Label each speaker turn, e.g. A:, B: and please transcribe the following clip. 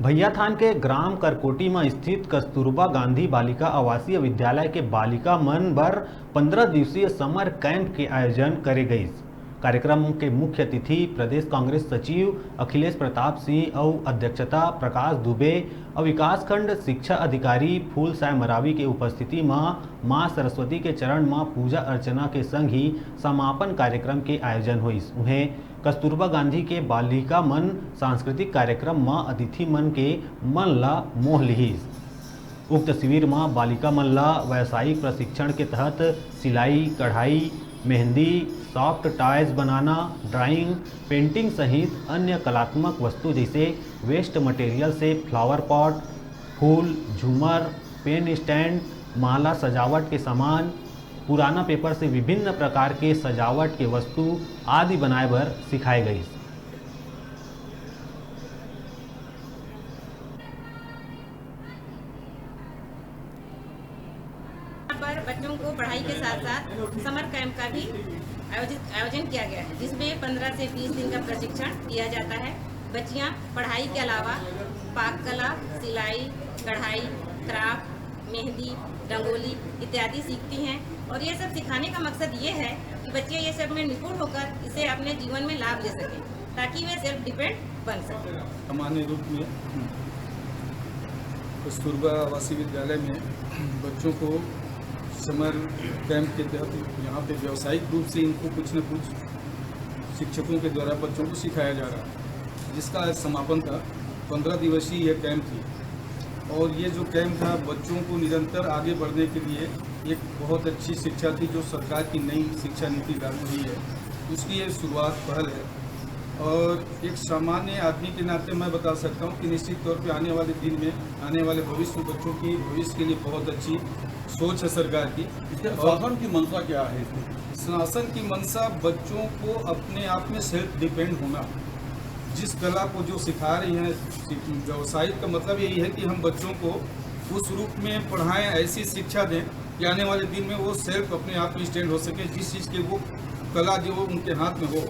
A: भैयाथान के ग्राम करकोटी में स्थित कस्तूरबा गांधी बालिका आवासीय विद्यालय के बालिका मन बर 15 दिवसीय समर कैंप के आयोजन करे गई। कार्यक्रम के मुख्य अतिथि प्रदेश कांग्रेस सचिव अखिलेश प्रताप सिंह और अध्यक्षता प्रकाश दुबे और विकासखंड शिक्षा अधिकारी फूल साय मरावी के उपस्थिति में मां सरस्वती के चरण में पूजा अर्चना के संग ही समापन कार्यक्रम के आयोजन हुई। उन्हें कस्तूरबा गांधी के बालिका मन सांस्कृतिक कार्यक्रम में अतिथि मन के मन ला मोह लिहिस। उक्त शिविर में बालिका मन ला व्यावसायिक प्रशिक्षण के तहत सिलाई, कढ़ाई, मेहंदी, सॉफ्ट टॉयज बनाना, ड्राइंग, पेंटिंग सहित अन्य कलात्मक वस्तु जैसे वेस्ट मटेरियल से फ्लावर पॉट, फूल, झूमर, पेन स्टैंड, माला सजावट के सामान, पुराना पेपर से विभिन्न प्रकार के सजावट के वस्तु आदि बनाए बर सिखाए गई।
B: पर बच्चों को पढ़ाई के साथ साथ समर कैंप का भी आयोजन किया गया है, जिसमें 15 से 20 दिन का प्रशिक्षण दिया जाता है। बच्चियां पढ़ाई के अलावा पाक कला, सिलाई, कढ़ाई, क्राफ्ट, मेहंदी, रंगोली इत्यादि सीखती हैं और ये सब सिखाने का मकसद ये है कि बच्चे ये सब में निपुण होकर इसे अपने जीवन में लाभ ले सकें ताकि वे सेल्फ डिपेंड बन सकें।
C: सामान्य रूप में कस्तूरबा आवासीय विद्यालय में बच्चों को समर कैंप के तहत यहाँ पे व्यावसायिक रूप से इनको कुछ न कुछ शिक्षकों के द्वारा बच्चों को सिखाया जा रहा है, जिसका आज समापन था। 15 दिवसीय यह कैंप थी और ये जो कैंप था बच्चों को निरंतर आगे बढ़ने के लिए एक बहुत अच्छी शिक्षा थी जो सरकार की नई शिक्षा नीति लागू हुई है, उसकी ये शुरुआत पहल है। और एक सामान्य आदमी के नाते मैं बता सकता हूँ कि निश्चित तौर पे आने वाले दिन में आने वाले भविष्य में बच्चों की भविष्य के लिए बहुत अच्छी सोच है सरकार की।
D: शासन की मंशा क्या है?
C: शासन की मंशा बच्चों को अपने आप में सेल्फ डिपेंड होना, जिस कला को जो सिखा रही है व्यावसायिक का मतलब यही है कि हम बच्चों को उस रूप में पढ़ाएं, ऐसी शिक्षा दें कि आने वाले दिन में वो सेल्फ अपने आप में स्टैंड हो सके, जिस चीज़ के वो कला जो उनके हाथ में हो